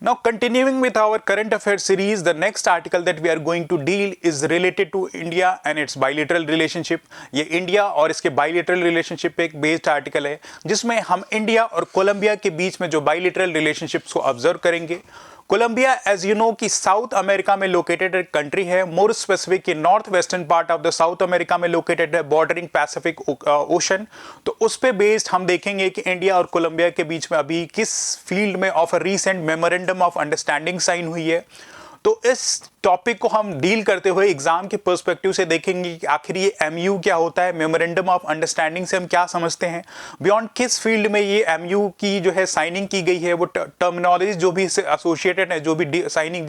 Now, continuing with our current affairs series, the next article that we are going to deal is related to India and its bilateral relationship. ये India और इसके bilateral relationship पे एक based article है जिसमें हम India और Colombia के बीच में जो bilateral relationships को ऑब्जर्व करेंगे। कोलंबिया एज यू नो कि साउथ अमेरिका में लोकेटेड एक कंट्री है, मोर स्पेसिफिक कि north western part of the South America में लोकेटेड है, बॉर्डरिंग पैसिफिक ओशन। तो उस पे बेस्ड हम देखेंगे कि इंडिया और कोलंबिया के बीच में अभी किस फील्ड में of a recent memorandum of understanding sign हुई है। तो इस टॉपिक को हम डील करते हुए एग्जाम के पर्सपेक्टिव से देखेंगे कि आखिर ये एमयू क्या होता है, मेमोरेंडम ऑफ अंडरस्टैंडिंग से हम क्या समझते हैं, बियॉन्ड किस फील्ड में ये एमयू की जो है साइनिंग की गई है, वो टर्मिनोलॉजी जो भी इससे एसोसिएटेड है, जो भी साइनिंग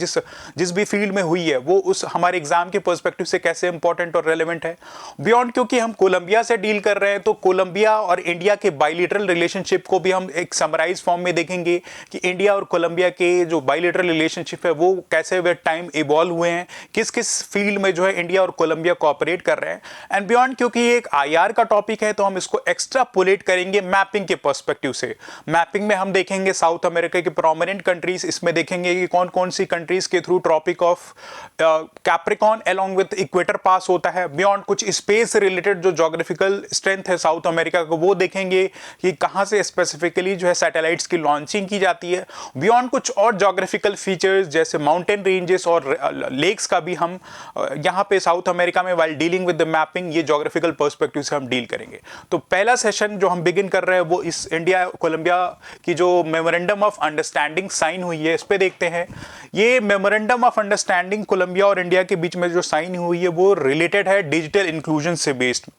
जिस भी फील्ड में हुई है वो उस हमारे एग्जाम के पर्सपेक्टिव से कैसे इंपॉर्टेंट और रेलिवेंट है। बियॉन्ड क्योंकि हम कोलंबिया से डील कर रहे हैं तो कोलंबिया और इंडिया के बाइलेटरल रिलेशनशिप को भी हम एक समराइज फॉर्म में देखेंगे कि इंडिया और कोलंबिया के जो बाइलेटरल रिलेशनशिप है वो कैसे विद टाइम इवॉल्व हुए हैं, किस किस फील्ड में जो है इंडिया और कोलंबिया कोऑपरेट कर रहे हैं। एंड बियॉन्ड क्योंकि ये एक आईआर का टॉपिक है तो हम इसको एक्स्ट्रापोलेट करेंगे मैपिंग के पर्सपेक्टिव से। मैपिंग में हम देखेंगे साउथ अमेरिका के प्रोमिनेंट कंट्रीज, इसमें देखेंगे कि कौन कौन सी कंट्रीज के through tropic of Capricorn along with equator pass होता है। बियॉन्ड कुछ स्पेस रिलेटेड जो ज्योग्राफिकल स्ट्रेंथ है साउथ अमेरिका को वो देखेंगे कि कहां से स्पेसिफिकली जो है सैटेलाइट्स की लॉन्चिंग की जाती है। बियॉन्ड कुछ और ज्योग्राफिकल फीचर्स जैसे माउंटेन रेंजेस और लेक्स का भी हम यहां पे साउथ अमेरिका में while dealing with the mapping ये ज्योग्राफिकल पर्सपेक्टिव से हम डील करेंगे। तो पहला सेशन जो हम बिगिन कर रहे हैं वो इस इंडिया कोलंबिया की जो मेमोरेंडम ऑफ अंडरस्टैंडिंग साइन हुई है इस पे देखते हैं। ये मेमोरेंडम ऑफ अंडरस्टैंडिंग कोलंबिया और इंडिया के बीच में जो साइन हुई है वो रिलेटेड है डिजिटल इंक्लूजन से बेस्ड।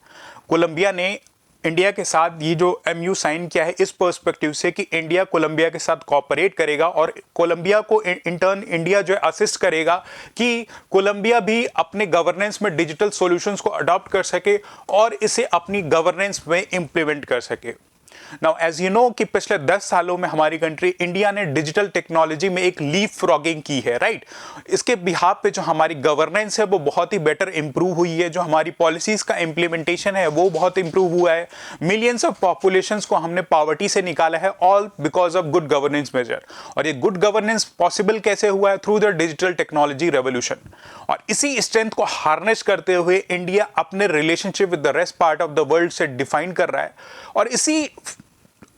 कोलंबिया ने इंडिया के साथ ये जो एमयू साइन किया है इस पर्सपेक्टिव से कि इंडिया कोलंबिया के साथ कोऑपरेट करेगा और कोलंबिया को इन टर्न इंडिया जो है असिस्ट करेगा कि कोलंबिया भी अपने गवर्नेंस में डिजिटल सॉल्यूशंस को अडॉप्ट कर सके और इसे अपनी गवर्नेंस में इंप्लीमेंट कर सके। नाउ एज यू नो कि पिछले 10 सालों में हमारी कंट्री इंडिया ने डिजिटल टेक्नोलॉजी में एक लीप फ्रॉगिंग की है, राइट। इसके बिहाफ पे जो हमारी गवर्नेंस है वो बहुत ही बेटर इंप्रूव हुई है, जो हमारी पॉलिसीज का इंप्लीमेंटेशन है वो बहुत इंप्रूव हुआ है। मिलियंस ऑफ पॉपुलेशंस को हमने पॉवर्टी से निकाला है, all because of good governance major. और ये गुड गवर्नेंस पॉसिबल कैसे हुआ है? Through the digital technology revolution. और इसी स्ट्रेंथ को हार्नेस करते हुए इंडिया अपने relationship with the rest part of the world से डिफाइन कर रहा है और इसी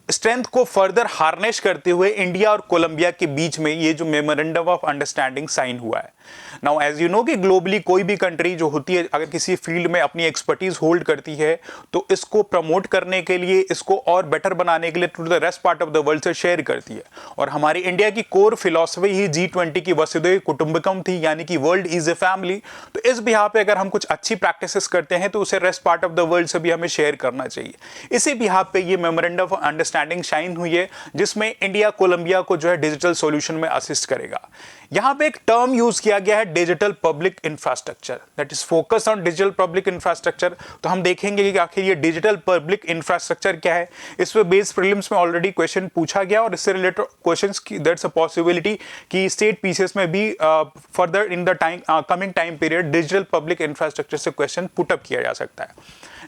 स्ट्रेंथ को फर्दर हार्नेस करते हुए इंडिया और कोलंबिया के बीच में ये जो मेमोरेंडम ऑफ अंडरस्टैंडिंग साइन हुआ है। नाउ एज यू नो कि ग्लोबली कोई भी कंट्री जो होती है अगर किसी फील्ड में अपनी एक्सपर्टीज होल्ड करती है तो इसको प्रमोट करने के लिए, इसको और बेटर बनाने के लिए to the rest part of the world से शेयर करती है। और हमारी इंडिया की कोर फिलॉसफी ही G20 की वसुधैव कुटुंबकम थी, यानी कि वर्ल्ड इज ए फैमिली। तो इस बिहार पे अगर हम कुछ अच्छी प्रैक्टिसेस करते हैं तो उसे rest part of the world से भी हमें शेयर करना चाहिए। इसी बिहार पे ये मेमोरेंडम ऑफ अंडरस्टैंडिंग साइन हुई है जिसमें इंडिया कोलंबिया को जो है डिजिटल सॉल्यूशन में असिस्ट करेगा। यहां पे एक टर्म यूज किया गया है digital public infrastructure, that is focus on digital public infrastructure. तो हम देखेंगे कि आखिर ये डिजिटल पब्लिक इंफ्रास्ट्रक्चर क्या है। इस पे बेस प्रीलिम्स में ऑलरेडी क्वेश्चन पूछा गया और इससे रिलेटेड क्वेश्चंस की दैट्स अ पॉसिबिलिटी कि स्टेट पीसीएस में भी further in the time coming time period digital public infrastructure से क्वेश्चन पुट अप किया जा सकता है।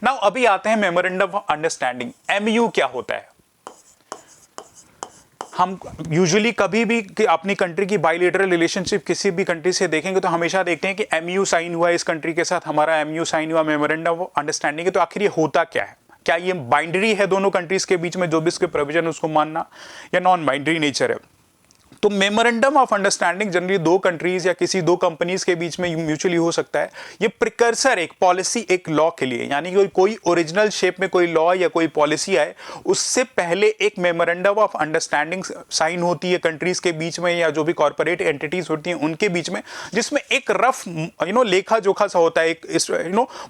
नाउ अभी आते हैं मेमोरेंडम ऑफ अंडरस्टैंडिंग। एमयू क्या होता है? हम यूजुअली कभी भी अपनी कंट्री की बाइलेटरल रिलेशनशिप किसी भी कंट्री से देखेंगे तो हमेशा देखते हैं कि एमयू साइन हुआ है इस कंट्री के साथ, हमारा एमयू साइन हुआ, मेमोरेंडम ऑफ अंडरस्टैंडिंग है। तो आखिर ये होता क्या है? क्या ये बाइंडरी है दोनों कंट्रीज के बीच में जो भी इसके प्रोविजन उसको मानना, या नॉन बाइंडरी नेचर है? तो मेमोरेंडम ऑफ अंडरस्टैंडिंग जनरली दो कंट्रीज या किसी दो कंपनीज के बीच में म्यूचुअली हो सकता है। ये प्रिकर्सर एक पॉलिसी, एक लॉ के लिए, यानी कि कोई ओरिजिनल शेप में कोई लॉ या कोई पॉलिसी आए उससे पहले एक मेमोरेंडम ऑफ अंडरस्टैंडिंग साइन होती है कंट्रीज के बीच में या जो भी कॉर्पोरेट एंटिटीज होती हैं उनके बीच में, जिसमें एक रफ लेखा जोखा सा होता है, एक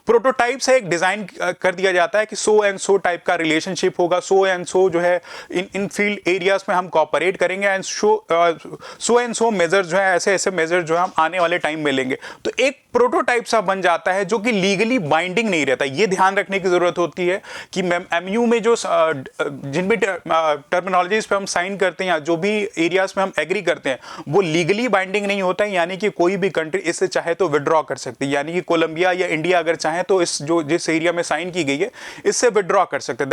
प्रोटोटाइप से एक डिजाइन कर दिया जाता है कि सो एंड सो टाइप का रिलेशनशिप होगा, सो एंड सो जो है इन फील्ड एरियाज में हम कॉर्पोरेट करेंगे and so and so major जो है ऐसे ऐसे मेजर जो है हम आने वाले टाइम में लेंगे। तो एक प्रोटोटाइप सा बन जाता है जो कि लीगली बाइंडिंग नहीं रहता। ये ध्यान रखने की जरूरत होती है कि एमयू में जो जिन भी टर्मिनोलॉजीज पे हम साइन करते हैं या जो भी एरियाज में हम एग्री करते हैं वो लीगली बाइंडिंग नहीं होता है, यानी कि कोई भी कंट्री इससे चाहे तो विड्रॉ कर सकती है। यानी कि कोलंबिया या इंडिया अगर चाहे तो इस जिस एरिया में साइन की गई है इससे विड्रॉ कर सकते हैं।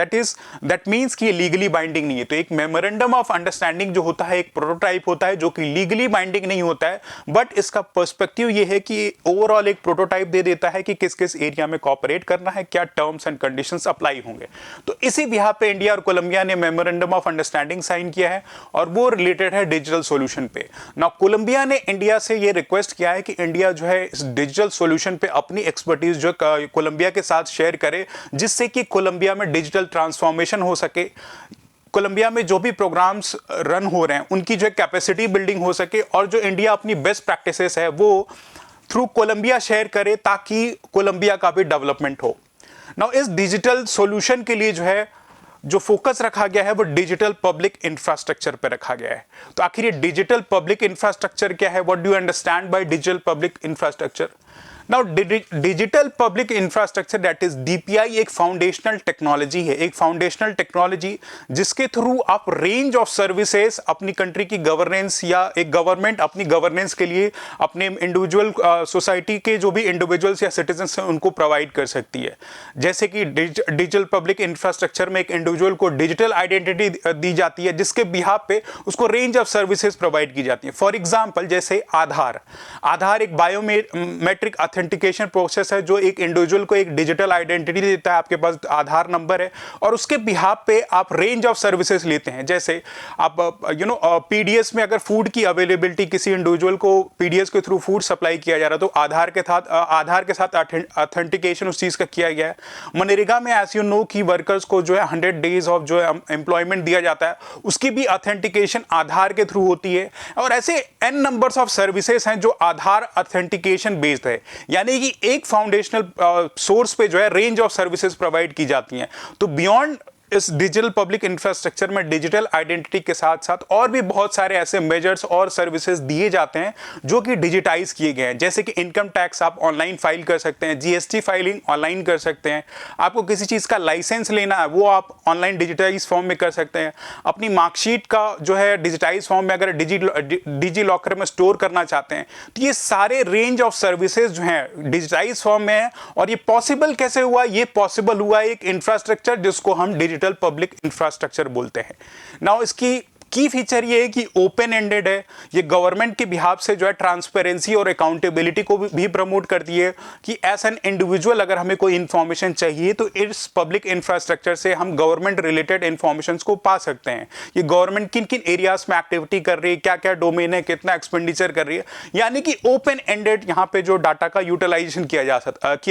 दैट मीन्स कि ये लीगली बाइंडिंग नहीं है। तो एक मेमोरेंडम ऑफ अंडरस्टैंडिंग जो होता है एक प्रोटोटाइप होता है जो कि लीगली बाइंडिंग नहीं होता है, बट इसका पर्सपेक्टिव ये है कि ओवरऑल एक प्रोटोटाइप दे देता है कि किस किस एरिया में कोऑपरेट करना है, क्या टर्म्स एंड कंडीशंस अप्लाई होंगे। तो इसी बिहाफ पे इंडिया और कोलंबिया ने मेमोरेंडम ऑफ अंडरस्टैंडिंग साइन किया है और वो रिलेटेड है डिजिटल सॉल्यूशन पे। नाउ कोलंबिया ने इंडिया से ये रिक्वेस्ट किया है कि इंडिया जो है इस डिजिटल सॉल्यूशन पे अपनी एक्सपर्टीज जो कोलंबिया के साथ शेयर करे, जिससे कि कोलंबिया में डिजिटल ट्रांसफॉर्मेशन हो सके, कोलंबिया में जो भी प्रोग्राम्स रन हो रहे हैं उनकी जो कैपेसिटी बिल्डिंग हो सके, और जो इंडिया अपनी बेस्ट प्रैक्टिसेस है वो थ्रू कोलंबिया शेयर करे ताकि कोलंबिया का भी डेवलपमेंट हो। नाउ इस डिजिटल सॉल्यूशन के लिए जो है जो फोकस रखा गया है वो डिजिटल पब्लिक इंफ्रास्ट्रक्चर पे रखा गया है। तो आखिर ये डिजिटल पब्लिक इंफ्रास्ट्रक्चर क्या है? What do you understand by digital public infrastructure? Now digital public infrastructure that is DPI एक फाउंडेशनल टेक्नोलॉजी है, एक फाउंडेशनल टेक्नोलॉजी जिसके थ्रू आप रेंज ऑफ सर्विसेज अपनी कंट्री की गवर्नेंस या एक गवर्नमेंट अपनी गवर्नेंस के लिए अपने इंडिविजुअल सोसाइटी के जो भी इंडिविजुअल्स या सिटीजन्स हैं उनको प्रोवाइड कर सकती है। जैसे कि डिजिटल पब्लिक इंफ्रास्ट्रक्चर में एक इंडिविजुअल को डिजिटल आइडेंटिटी दी जाती है जिसके बिहाफ पे उसको रेंज ऑफ सर्विसेज प्रोवाइड की जाती है। फॉर एग्जाम्पल जैसे आधार एक बायोमेट्रिक ऑथेंटिकेशन प्रोसेस है जो एक इंडिविजुअल को एक डिजिटल आइडेंटिटी देता है। आपके पास आधार नंबर है और उसके बिहाफ पे आप रेंज ऑफ सर्विसेज लेते हैं। जैसे आप पीडीएस में अगर फूड की अवेलेबिलिटी किसी इंडिविजुअल को पीडीएस के थ्रू फूड सप्लाई किया जा रहा है तो आधार के साथ ऑथेंटिकेशन उस चीज का किया गया है। मनरेगा में एज यू नो कि वर्कर्स को जो है 100 डेज ऑफ जो है एम्प्लॉयमेंट दिया जाता है, उसकी भी ऑथेंटिकेशन आधार के थ्रू होती है। और ऐसे एन नंबर्स ऑफ सर्विसेज हैं जो आधार ऑथेंटिकेशन बेस्ड है, यानी कि एक फाउंडेशनल सोर्स पे जो है रेंज ऑफ सर्विसेज प्रोवाइड की जाती हैं। तो बियॉन्ड इस डिजिटल पब्लिक इंफ्रास्ट्रक्चर में डिजिटल आइडेंटिटी के साथ साथ और भी बहुत सारे ऐसे मेजर्स और सर्विसेज दिए जाते हैं जो कि डिजिटाइज किए गए हैं। जैसे कि इनकम टैक्स आप ऑनलाइन फाइल कर सकते हैं, जीएसटी फाइलिंग ऑनलाइन कर सकते हैं, आपको किसी चीज़ का लाइसेंस लेना है वो आप ऑनलाइन डिजिटाइज फॉर्म में कर सकते हैं, अपनी मार्कशीट का जो है डिजिटाइज फॉर्म में अगर डिजी लॉकर में स्टोर करना चाहते हैं तो ये सारे रेंज ऑफ सर्विसेज जो हैं डिजिटाइज फॉर्म में है। और ये पॉसिबल कैसे हुआ? ये पॉसिबल हुआ एक इंफ्रास्ट्रक्चर जिसको हम डिजिटल पब्लिक इंफ्रास्ट्रक्चर बोलते हैं। नाउ इसकी की फीचर ये है कि ओपन एंडेड है, ये गवर्नमेंट के बिहाफ से जो है ट्रांसपेरेंसी और अकाउंटेबिलिटी को भी प्रमोट करती है कि एज एन इंडिविजुअल अगर हमें कोई इंफॉर्मेशन चाहिए तो इस पब्लिक इंफ्रास्ट्रक्चर से हम गवर्नमेंट रिलेटेड इंफॉर्मेशन को पा सकते हैं। ये गवर्नमेंट किन किन एरियाज में एक्टिविटी कर रही है, क्या क्या डोमेन है, कितना एक्सपेंडिचर कर रही है, यानी कि ओपन एंडेड यहाँ पे जो डाटा का यूटिलाइजेशन किया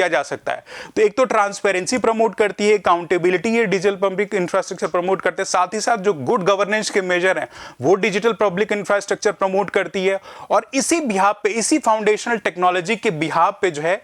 जा सकता है। तो एक तो ट्रांसपेरेंसी प्रमोट करती है, अकाउंटेबिलिटी ये डिजिटल पब्लिक इंफ्रास्ट्रक्चर प्रमोट करते हैं, साथ ही साथ जो गुड गवर्नेंस के मेजर है वो डिजिटल पब्लिक इंफ्रास्ट्रक्चर प्रमोट करती है। और इसी बिहाफ पे, इसी फाउंडेशनल टेक्नोलॉजी के बिहाफ पे जो है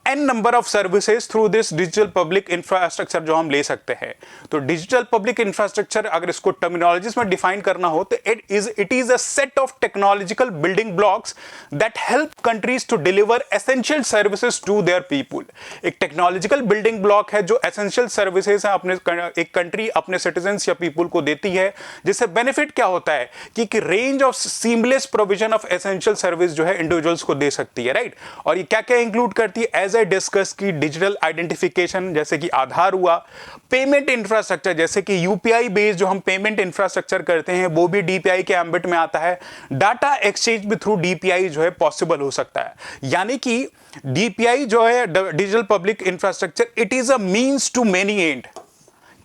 an number of services through this digital public infrastructure जो हम ले सकते हैं। तो डिजिटल पब्लिक इंफ्रास्ट्रक्चर अगर इसको टर्मिनोलॉजीज में डिफाइन करना हो तो it is a set of technological building blocks that help countries to deliver essential services to their people. एक टेक्नोलॉजिकल बिल्डिंग ब्लॉक है जो एसेंशियल सर्विसेज है अपने एक कंट्री अपने सिटीजन्स या पीपुल को देती है, जिससे बेनिफिट क्या होता है कि range of seamless provision of essential service जो है इंडिविजुअल्स को दे सकती है, राइट। और ये क्या क्या इंक्लूड करती है? एज आई डिस्कस की डिजिटल आइडेंटिफिकेशन जैसे कि आधार हुआ, पेमेंट इंफ्रास्ट्रक्चर जैसे कि यूपीआई बेस्ड जो हम पेमेंट इंफ्रास्ट्रक्चर करते हैं वो भी डीपीआई के एम्बिट में आता है। डाटा एक्सचेंज भी थ्रू डीपीआई जो है पॉसिबल हो सकता है, यानी कि डीपीआई जो है digital public infrastructure it is a means to many end.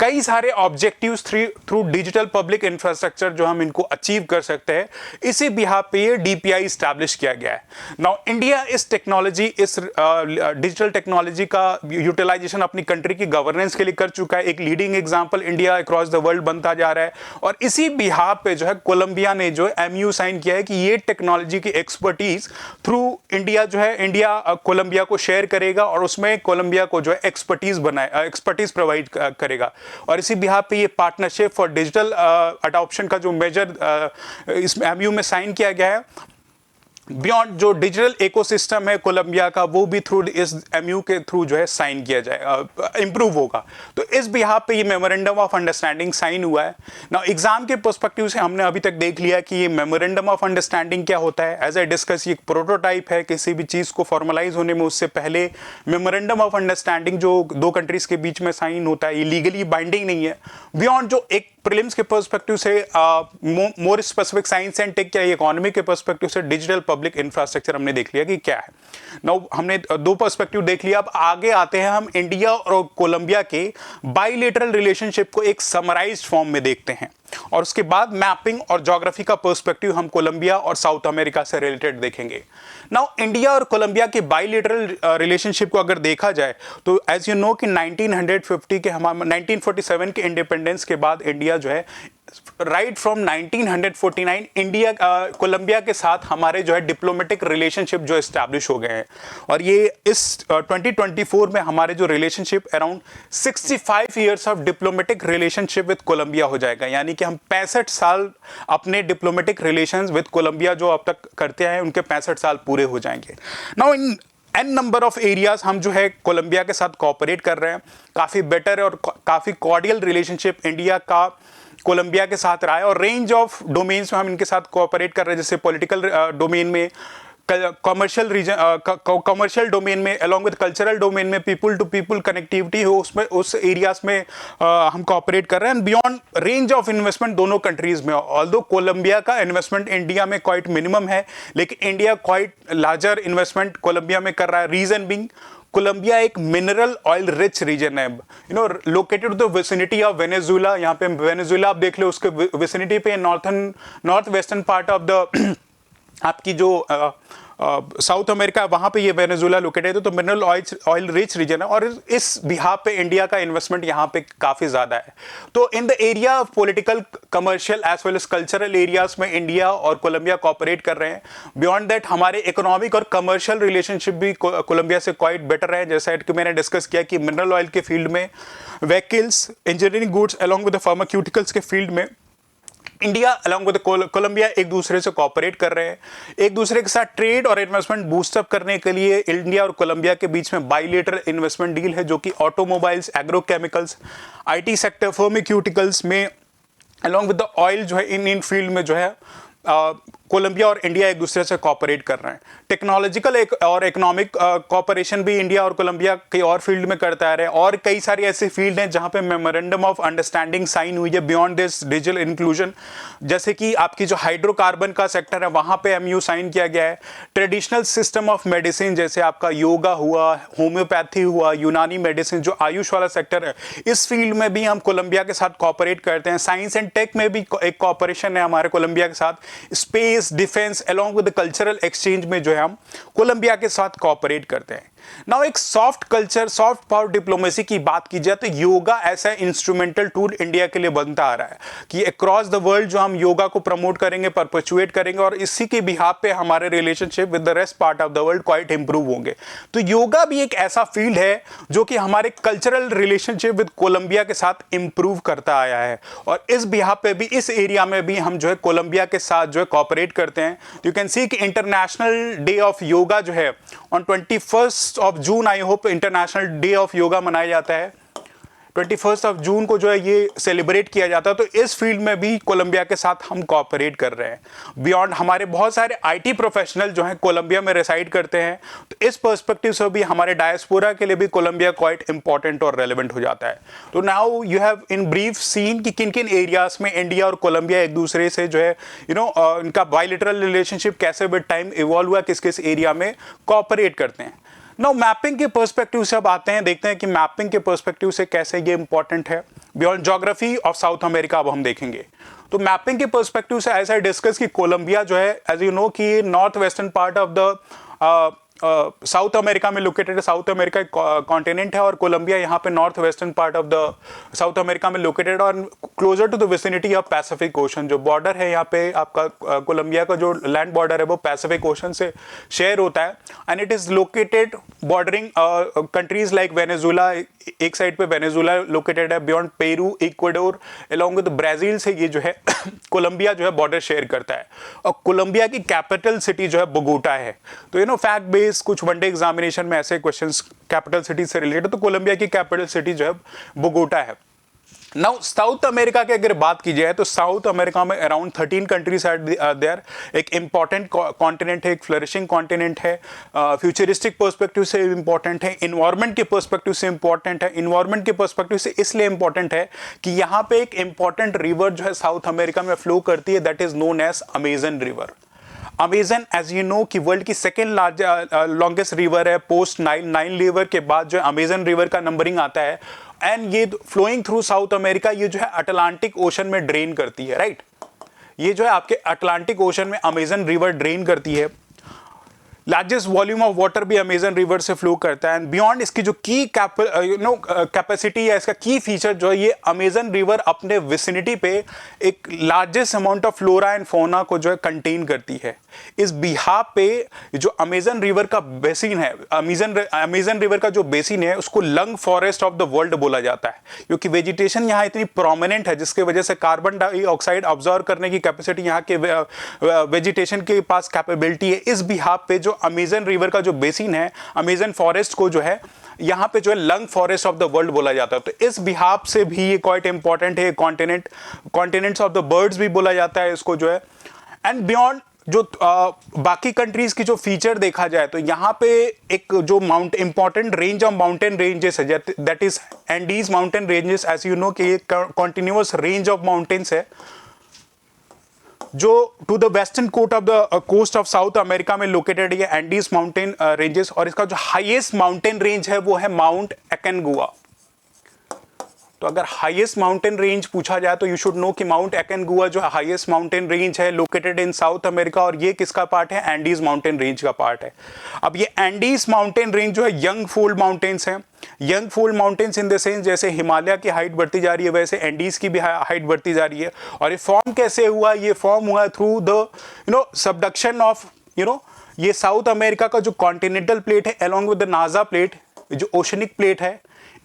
कई सारे objectives through digital public infrastructure जो हम इनको अचीव कर सकते हैं, इसी बिहाफ पे ये डीपीआई स्टैब्लिश किया गया है। नाउ इंडिया इस टेक्नोलॉजी, इस डिजिटल टेक्नोलॉजी का यूटिलाइजेशन अपनी कंट्री की गवर्नेंस के लिए कर चुका है। एक leading example India across the world बनता जा रहा है। और इसी बिहाफ पे जो है कोलंबिया ने जो एमयू साइन किया है कि ये टेक्नोलॉजी की एक्सपर्टीज थ्रू इंडिया जो है इंडिया कोलंबिया को शेयर करेगा और उसमें कोलंबिया को जो है एक्सपर्टीज प्रोवाइड करेगा। और इसी बिहाफ पे ये पार्टनरशिप फॉर डिजिटल अडॉप्शन का जो मेजर इस एमयू में साइन किया गया है बियॉन्ड जो डिजिटल इकोसिस्टम है कोलंबिया का, वो भी थ्रू इस एमयू के थ्रू जो है साइन किया जाएगा, इंप्रूव होगा। तो इस बिहाफ पे ये मेमोरेंडम ऑफ अंडरस्टैंडिंग साइन हुआ है। ना एग्जाम के पर्सपेक्टिव से हमने अभी तक देख लिया कि ये मेमोरेंडम ऑफ अंडरस्टैंडिंग क्या होता है। एज ए डिस्कस, ये एक प्रोटोटाइप है, किसी भी चीज़ को फॉर्मलाइज होने में उससे पहले मेमोरेंडम ऑफ अंडरस्टैंडिंग जो दो कंट्रीज के बीच में साइन होता है, ये लीगली बाइंडिंग नहीं है। बियॉन्ड जो एक प्रीलिम्स के पर्सपेक्टिव से more specific science and tech या इकोनॉमी के पर्सपेक्टिव से डिजिटल पब्लिक इंफ्रास्ट्रक्चर हमने देख लिया कि क्या है। नाउ हमने दो पर्सपेक्टिव देख लिया, अब आगे आते हैं हम इंडिया और कोलंबिया के बाइलेटरल रिलेशनशिप को एक समराइज्ड फॉर्म में देखते हैं, और उसके बाद मैपिंग और ज्योग्राफी का पर्सपेक्टिव हम कोलंबिया और साउथ अमेरिका से रिलेटेड देखेंगे। नाउ इंडिया और कोलंबिया के बाइलेटरल रिलेशनशिप को अगर देखा जाए तो एज यू नो कि 1950 के 1947 के इंडिपेंडेंस के बाद इंडिया जो है राइट फ्रॉम 1949 इंडिया कोलंबिया के साथ हमारे जो है डिप्लोमेटिक रिलेशनशिप जो एस्टैब्लिश हो गए हैं, और ये इस 2024 में हमारे जो relationship around 65 years of diplomatic relationship with Colombia हो जाएगा। यानी कि हम 65 साल अपने डिप्लोमेटिक रिलेशंस विद कोलंबिया जो अब तक करते हैं उनके 65 साल पूरे हो जाएंगे। Now in an number of areas हम जो है कोलंबिया के साथ कोऑपरेट कर रहे हैं, काफ़ी बेटर और काफ़ी कॉर्डियल रिलेशनशिप इंडिया का कोलंबिया के साथ रहा है, और रेंज ऑफ डोमेन्स में हम इनके साथ कोऑपरेट कर रहे हैं, जैसे पॉलिटिकल डोमेन में, कमर्शियल रीजन, कमर्शियल डोमेन में, अलॉन्ग विद कल्चरल डोमेन में, पीपल टू पीपल कनेक्टिविटी हो उसमें, उस एरियाज में हम कोऑपरेट कर रहे हैं। बियॉन्ड रेंज ऑफ इन्वेस्टमेंट दोनों कंट्रीज में, ऑल्दो कोलंबिया का इन्वेस्टमेंट इंडिया में क्वाइट मिनिमम है, लेकिन India quite larger investment Colombia में कर रहा है। रीजन बिंग कोलंबिया एक मिनरल ऑयल रिच रीजन है, located the vicinity of Venezuela. यहाँ पे वेनेजुएला आप देख लो, उसके विसिनिटी पे north western part of the आपकी जो साउथ अमेरिका, वहाँ पे ये वेनेजुएला लोकेटेड है, तो मिनरल ऑयल रिच रीजन है, और इस बिहाफ पे इंडिया का इन्वेस्टमेंट यहाँ पे काफ़ी ज़्यादा है। तो in the area of political, commercial as well as cultural areas में इंडिया और कोलंबिया कोऑपरेट कर रहे हैं। बियॉन्ड दैट हमारे इकोनॉमिक और कमर्शियल रिलेशनशिप भी कोलंबिया से क्वाइट बेटर है, जैसा कि मैंने डिस्कस किया कि मिनरल ऑयल के फील्ड में, vehicles, engineering goods along with the pharmaceuticals के फील्ड में इंडिया अलॉन्ग विद कोलंबिया एक दूसरे से कोऑपरेट कर रहे हैं। एक दूसरे के साथ ट्रेड और इन्वेस्टमेंट बूस्टअप करने के लिए इंडिया और कोलंबिया के बीच में बाइलेटरल इन्वेस्टमेंट डील है, जो कि automobiles, agrochemicals, IT sector, pharmaceuticals में अलॉन्ग विद द ऑयल जो है इन फील्ड में जो है कोलंबिया और इंडिया एक दूसरे से कोऑपरेट कर रहे हैं। टेक्नोलॉजिकल और इकोनॉमिक कोऑपरेशन भी इंडिया और कोलंबिया कई और फील्ड में करता है, और कई सारे ऐसे फील्ड हैं जहां पे मेमोरेंडम ऑफ अंडरस्टैंडिंग साइन हुई है बियॉन्ड दिस डिजिटल इंक्लूजन। जैसे कि आपकी जो हाइड्रोकार्बन का सेक्टर है वहां पे एमयू साइन किया गया है। ट्रेडिशनल सिस्टम ऑफ मेडिसिन, जैसे आपका योगा हुआ, होम्योपैथी हुआ, यूनानी मेडिसिन जो आयुष वाला सेक्टर है, इस फील्ड में भी हम कोलंबिया के साथ कोऑपरेट करते हैं। साइंस एंड टेक में भी एक कोऑपरेशन है हमारे कोलंबिया के साथ। Space, defence along with cultural exchange में जो है हम कोलंबिया के साथ कोऑपरेट करते हैं। नाउ एक soft culture, soft power diplomacy की बात की जाए तो योगा ऐसा इंस्ट्रूमेंटल टूल इंडिया के लिए बनता आ रहा है कि अक्रॉस द वर्ल्ड जो हम योगा को प्रमोट करेंगे, परपेचुएट करेंगे, और इसी के बिहाफ पे हमारे relationship with the rest part of the world quite improve होंगे। तो योगा भी एक ऐसा फील्ड है जो कि हमारे कल्चरल रिलेशनशिप विद कोलंबिया के साथ इंप्रूव करता आया है, और इस बिहाफ पे भी, इस एरिया में भी हम जो है कोलंबिया के साथ जो है कोऑपरेट करते हैं। यू कैन सी कि इंटरनेशनल डे ऑफ योगा जो है on 21 of June, I hope international day of yoga मनाया जाता है, 21 ऑफ जून को जो है ये सेलिब्रेट किया जाता है। तो इस फील्ड में भी कोलंबिया के साथ हम कोऑपरेट कर रहे हैं। बियॉन्ड हमारे बहुत सारे आईटी प्रोफेशनल जो हैं कोलंबिया में रेसाइड करते हैं, तो इस पर्सपेक्टिव से भी हमारे डायस्पोरा के लिए भी कोलंबिया क्वाइट इंपॉर्टेंट और रेलेवेंट हो जाता है। तो now you have in brief seen कि किन किन एरियाज में इंडिया और कोलंबिया एक दूसरे से जो है इनका बायलैटरल रिलेशनशिप कैसे विद टाइम इवॉल्व हुआ, किस किस एरिया में कोऑपरेट करते हैं। नाउ मैपिंग के पर्सपेक्टिव से अब आते हैं, देखते हैं कि मैपिंग के पर्सपेक्टिव से कैसे ये इंपॉर्टेंट है। Beyond geography of South America अब हम देखेंगे। तो मैपिंग के पर्सपेक्टिव से ऐसा डिस्कस कि कोलंबिया जो है, एज यू नो कि north western part of the South America में लोकेटेड है। साउथ अमेरिका एक कॉन्टिनेंट है और कोलंबिया यहाँ पे north western part of the South America में लोकेटेड और closer to the vicinity of Pacific Ocean. जो बॉर्डर है यहाँ पे आपका कोलंबिया का जो लैंड बॉर्डर है वो पैसिफिक ओशन से शेयर होता है and it is located bordering countries like Venezuela, एक साइड पे वेनेजुला लोकेटेड है, beyond Peru, Ecuador along with Brazil से ये जो है कोलंबिया जो है बॉर्डर शेयर करता है और कोलंबिया की कैपिटल सिटी जो है बोगोटा है। तो फैक्ट बेस कुछ वनडे एग्जामिनेशन में ऐसे क्वेश्चंस कैपिटल सिटी से रिलेटेड, तो कोलंबिया की कैपिटल सिटी जो है बोगोटा है। नाउ साउथ अमेरिका की अगर बात की जाए तो साउथ अमेरिका में अराउंड 13 कंट्रीज आर देयर। एक इंपॉर्टेंट कॉन्टिनेंट है, एक फ्लरिशिंग कॉन्टिनेंट है, फ्यूचरिस्टिक पर्सपेक्टिव से इंपॉर्टेंट है, इन्वायरमेंट के पर्सपेक्टिव से इंपॉर्टेंट है। इन्वायरमेंट के पर्सपेक्टिव से इसलिए इंपॉर्टेंट है कि यहाँ पे एक इंपॉर्टेंट रिवर जो है साउथ अमेरिका में फ्लो करती है, that is known as Amazon river. Amazon as you know कि वर्ल्ड की सेकेंड लॉन्गेस्ट रिवर है पोस्ट नाइल रिवर के बाद जो अमेजन रिवर का नंबरिंग आता है एंड ये फ्लोइंग थ्रू साउथ अमेरिका ये जो है अटलांटिक ओशन में ड्रेन करती है, राइट। ये जो है आपके अटलांटिक ओशन में अमेजन रिवर ड्रेन करती है। लार्जेस्ट वॉल्यूम ऑफ वाटर भी अमेजन रिवर से फ्लो करता है एंड बियॉन्ड इसकी जो की कैपेसिटी है, इसका की फीचर जो है ये अमेजन रिवर अपने विसिनिटी पे एक largest amount of flora and fauna को जो है कंटेन करती है। इस बिहाफ पे जो अमेजन रिवर का बेसिन है, अमेजन रिवर का जो बेसिन है उसको lung forest of the world बोला जाता है, क्योंकि वेजिटेशन यहाँ इतनी प्रोमिनेंट है जिसके वजह से कार्बन डाइऑक्साइड ऑब्जॉर्व करने की कैपेसिटी यहाँ के वेजिटेशन के पास कैपेबिलिटी है। इस बिहाफ पे जो अमेजन रिवर का जो बेसिन है, अमेजन फॉरेस्ट को जो है यहाँ पे जो है lung forest of the world बोला जाता है। तो इस बिहाफ से भी ये क्वाइट इंपॉर्टेंट है। कॉन्टिनेंट्स ऑफ द बर्ड्स भी बोला जाता है इसको जो है। एंड बियॉन्ड जो बाकी कंट्रीज की जो फीचर देखा जाए तो यहाँ पे एक जो important range of mountain ranges है, that is Andes mountain ranges. As you know कि एक कॉन्टिन्यूअस रेंज ऑफ माउंटेन्स है जो to the western coast of South America में लोकेटेड है, एंडीज माउंटेन रेंजेस। और इसका जो हाईएस्ट माउंटेन रेंज है वो है माउंट एकेनगुआ। तो अगर हाईएस्ट माउंटेन रेंज पूछा जाए तो यू शुड नो कि माउंट एकेनगुआ जो हाईएस्ट माउंटेन रेंज है लोकेटेड इन साउथ अमेरिका और ये किसका पार्ट है, एंडीज माउंटेन रेंज का पार्ट है। अब ये एंडीज माउंटेन रेंज जो है यंग फोल्ड माउंटेन्स हैं। Young fold mountains in the sense जैसे हिमालय की हाइट बढ़ती जा रही है वैसे एंडीज की भी हाइट बढ़ती जा रही है। और ये फॉर्म कैसे हुआ, ये फॉर्म हुआ थ्रू द सबडक्शन ऑफ ये साउथ अमेरिका का जो कॉन्टिनेंटल प्लेट है अलोंग विद द नाजा प्लेट, जो ओशनिक प्लेट है,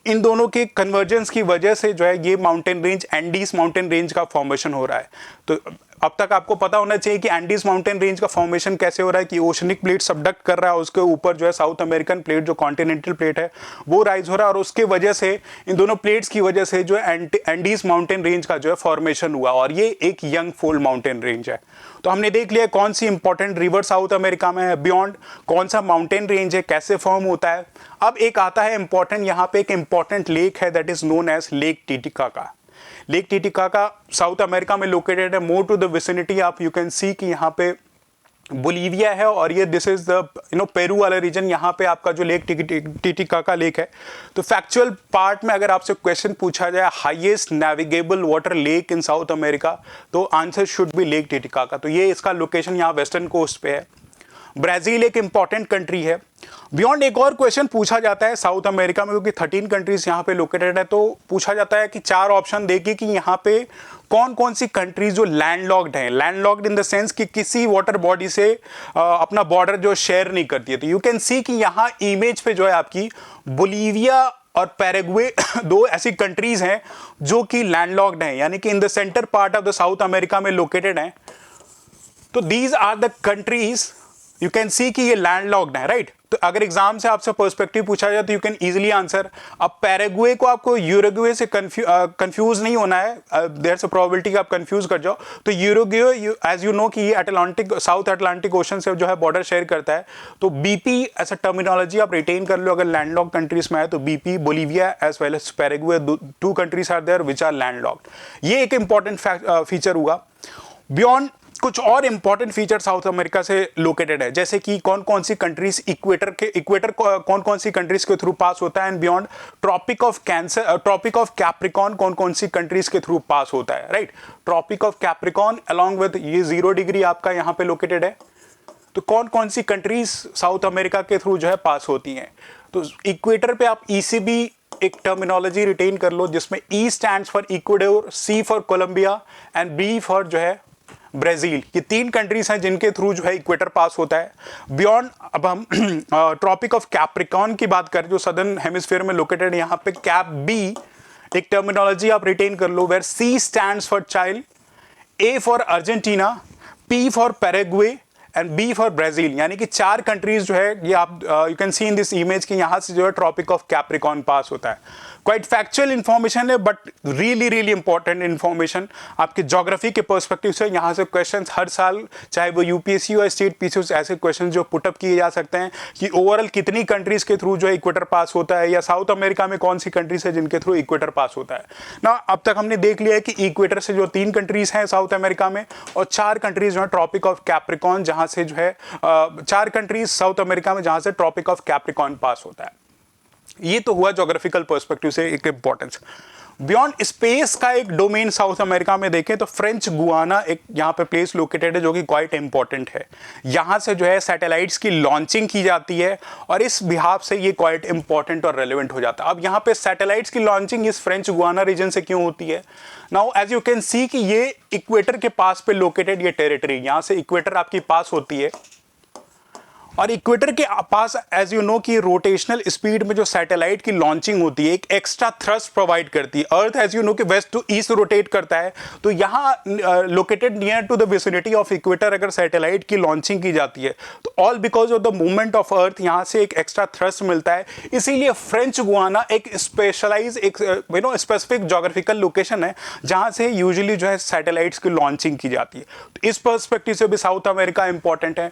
इन दोनों के कन्वर्जेंस की वजह से जो है ये mountain range Andes mountain range का फॉर्मेशन हो रहा है। तो अब तक आपको पता होना चाहिए कि एंडीज माउंटेन रेंज का फॉर्मेशन कैसे हो रहा है कि ओशनिक प्लेट सबडक्ट कर रहा है, उसके ऊपर जो है साउथ अमेरिकन प्लेट जो कॉन्टिनेंटल प्लेट है वो राइज हो रहा है और उसके वजह से इन दोनों प्लेट्स की वजह से जो है एंडीज माउंटेन रेंज का जो है फॉर्मेशन हुआ और ये एक यंग फोल्ड माउंटेन रेंज है। तो हमने देख लिया कौन सी इंपॉर्टेंट रिवर साउथ अमेरिका में है, बियॉन्ड कौन सा माउंटेन रेंज है, कैसे फॉर्म होता है। अब एक आता है इंपॉर्टेंट, यहाँ पे एक इंपॉर्टेंट लेक है that is known as Lake Titicaca. Lake Titicaca South America में लोकेटेड है, मोर टू द विसिनिटी आप यू कैन सी कि यहाँ पे बोलीविया है और ये दिस इज द पेरू वाला रीजन, यहाँ पे आपका जो लेक टिटिकाका लेक है। तो फैक्चुअल पार्ट में अगर आपसे क्वेश्चन पूछा जाए highest navigable water lake in South America तो answer should be Lake Titicaca. तो ये इसका लोकेशन यहाँ वेस्टर्न कोस्ट पे है। ब्राजील एक इंपॉर्टेंट कंट्री है। बियॉन्ड एक और क्वेश्चन पूछा जाता है साउथ अमेरिका में, क्योंकि 13 कंट्रीज यहाँ पे लोकेटेड है, तो पूछा जाता है कि 4 ऑप्शन देखिए कि यहाँ पे कौन कौन सी कंट्रीज जो लैंडलॉक्ड हैं, लैंडलॉक्ड इन द सेंस कि किसी वाटर बॉडी से अपना बॉर्डर जो शेयर नहीं करती है। तो यू कैन सी कि यहाँ इमेज पे जो है आपकी बोलीविया और पैराग्वे दो ऐसी कंट्रीज हैं जो कि लैंडलॉक्ड हैं, यानी कि in the centre part of the South America में लोकेटेड हैं। तो these are the countries you can see कि ये लैंडलॉक्ड है, राइट। तो अगर एग्जाम से आपसे पर्सपेक्टिव पूछा जाए तो यू कैन इजीली आंसर। अब पैराग्वे को आपको यूरुग्वे से कंफ्यूज नहीं होना है, देयर इज अ प्रोबेबिलिटी कि आप कंफ्यूज कर जाओ। तो यूरुग्वे एज यू नो कि ये अटलांटिक साउथ अटलांटिक ओशन से जो है बॉर्डर शेयर करता है। तो बीपी ऐसा टर्मिनोलॉजी आप रिटेन कर लो अगर लैंडलॉक कंट्रीज में है तो BP, Bolivia as well as Paraguay, 2 countries are there which are landlocked. ये एक इंपॉर्टेंट फीचर हुआ। बियॉन्ड कुछ और इंपॉर्टेंट फीचर साउथ अमेरिका से लोकेटेड है, जैसे कि कौन कौन सी कंट्रीज इक्वेटर कौन कौन सी कंट्रीज के थ्रू पास होता है, and beyond Tropic of Capricorn कौन कौन सी कंट्रीज के थ्रू पास होता है, right. Tropic of Capricorn along with ये 0 डिग्री आपका यहाँ पे लोकेटेड है। तो कौन कौन सी कंट्रीज साउथ अमेरिका के थ्रू जो है पास होती हैं। तो इक्वेटर पे आप ईसीबी एक टर्मिनोलॉजी रिटेन कर लो, जिसमें E stands for Ecuador, C for Colombia and B for जो है ब्राजील। ये 3 कंट्रीज हैं जिनके थ्रू जो है इक्वेटर पास होता है। बियॉन्ड, अब हम ट्रॉपिक ऑफ कैप्रिकॉर्न की बात करें जो सदर्न हेमिस्फीयर में लोकेटेड, यहाँ पे कैप बी एक टर्मिनोलॉजी आप रिटेन कर लो, where C stands for Chile, A for Argentina, P for Paraguay and B for Brazil. यानी कि 4 कंट्रीज जो है ये आप you can see in this image कि यहाँ से जो है ट्रॉपिक ऑफ कैप्रिकॉर्न पास होता है। क्वाइट फैक्चुअल इंफॉर्मेशन है बट रियली इंपॉर्टेंट इंफॉर्मेशन आपके ज्योग्राफी के पर्सपेक्टिव से। यहाँ से क्वेश्चंस हर साल, चाहे वो यूपीएससी या स्टेट पीसीएस, ऐसे क्वेश्चन जो पुटअप किए जा सकते हैं कि ओवरऑल कितनी कंट्रीज के थ्रू जो है इक्वेटर पास होता है, या साउथ अमेरिका में कौन सी कंट्रीज है जिनके थ्रू इक्वेटर पास होता है ना। अब तक हमने देख लिया है कि इक्वेटर से जो 3 कंट्रीज हैं साउथ अमेरिका में, और 4 कंट्रीज जो है ट्रॉपिक ऑफ कैप्रिकॉर्न, जहाँ से जो है 4 कंट्रीज साउथ अमेरिका में जहाँ से ट्रॉपिक ऑफ कैप्रिकॉर्न पास होता है। ये तो हुआ ज्योग्राफिकल पर्सपेक्टिव से एक इंपॉर्टेंस। बियॉन्ड स्पेस का एक डोमेन साउथ अमेरिका में देखें तो फ्रेंच गुआना एक यहाँ पे प्लेस लोकेटेड है जो कि क्वाइट इंपॉर्टेंट है। यहाँ से जो है सैटेलाइट्स की लॉन्चिंग की जाती है और इस बिहाफ से ये क्वाइट इंपॉर्टेंट और रेलेवेंट हो जाता है। अब यहाँ पे सैटेलाइट्स की लॉन्चिंग इस फ्रेंच गुआना रीजन से क्यों होती है? Now as you can see कि ये इक्वेटर के पास पे लोकेटेड ये टेरिटरी, यहाँ से इक्वेटर आपकी पास होती है, और इक्वेटर के पास एज यू नो कि रोटेशनल स्पीड में जो सैटेलाइट की लॉन्चिंग होती है एक एक्स्ट्रा थ्रस्ट प्रोवाइड करती है। अर्थ एज यू नो कि वेस्ट टू ईस्ट रोटेट करता है, तो यहाँ located near to the vicinity of equator अगर सैटेलाइट की लॉन्चिंग की जाती है तो all because of the movement of earth यहाँ से एक एक्स्ट्रा थ्रस्ट मिलता है। इसीलिए फ्रेंच गुआना एक स्पेशलाइज एक स्पेसिफिक जोग्राफिकल लोकेशन है जहाँ से यूजुअली जो है सैटेलाइट्स की लॉन्चिंग की जाती है। तो इस पर्सपेक्टिव से भी साउथ अमेरिका इंपॉर्टेंट है।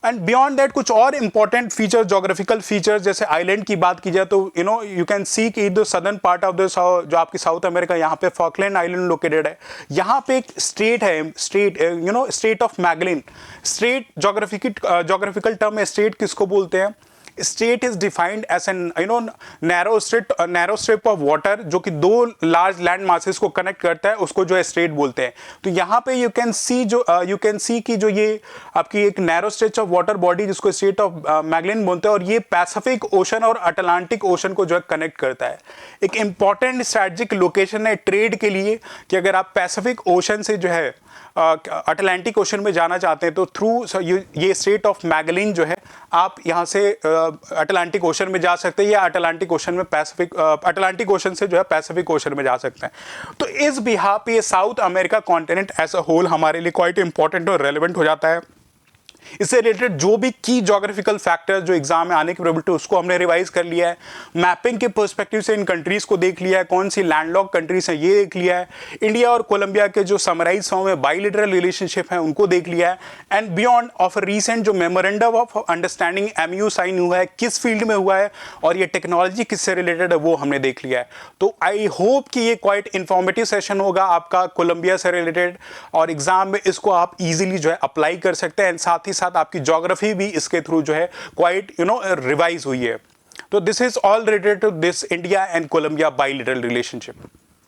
एंड बियॉन्ड दैट कुछ और इंपॉर्टेंट फीचर, जोग्राफिकल फीचर्स, जैसे आइलैंड की बात की जाए तो यू कैन सी कि the southern part of the जो आपकी साउथ अमेरिका, यहाँ पे फॉकलैंड आइलैंड लोकेटेड है। यहाँ पे एक स्टेट है, strait of Magellan. Strait geographical term है, स्टेट किसको बोलते हैं? Strait is defined as an narrow strip of water जो कि 2 लार्ज लैंड मासेस को कनेक्ट करता है, उसको जो है स्टेट बोलते हैं। तो यहाँ पे यू कैन सी कि जो ये आपकी एक narrow stretch of water body जिसको स्टेट ऑफ मैगलिन बोलते हैं, और ये पैसिफिक ओशन और अटलांटिक ओशन को जो है कनेक्ट करता है। एक इंपॉर्टेंट स्ट्रैटेजिक लोकेशन है ट्रेड के लिए कि अगर आप पैसिफिक ओशन से जो है अटलांटिक ओशन में जाना चाहते हैं तो थ्रू ये स्टेट ऑफ मैगलिन जो है आप यहाँ से अटलांटिक ओशन में जा सकते हैं, या अटलांटिक ओशन में अटलांटिक ओशन से जो है पैसिफिक ओशन में जा सकते हैं। तो इस बिहाफ पे ये South America continent as a whole हमारे लिए क्वाइट इंपॉर्टेंट और रेलेवेंट हो जाता है। इससे रिलेटेड जो भी की ज्योग्राफिकल फैक्टर्स जो एग्जाम में आने की प्रोबेबिलिटी उसको हमने रिवाइज कर लिया है। मैपिंग के पर्सपेक्टिव से इन कंट्रीज को देख लिया है, कौन सी लैंडलॉक कंट्रीज हैं ये देख लिया है। इंडिया और कोलंबिया के जो समराइज फॉर्म में बाइलेटरल रिलेशनशिप है उनको देख लिया है। एंड बियॉन्ड ऑफ रीसेंट जो memorandum of understanding MOU sign हुआ है किस फील्ड में हुआ है और ये टेक्नोलॉजी किससे रिलेटेड है वो हमने देख लिया है। तो आई होप कि ये क्वाइट इंफॉर्मेटिव सेशन होगा आपका कोलंबिया से रिलेटेड, और एग्जाम में इसको आप इजीली जो है अप्लाई कर सकते हैं। साथ ही साथ आपकी ज्योग्राफी भी इसके थ्रू जो है क्वाइट रिवाइज हुई है। तो this is all related to this India and Colombia bilateral relationship.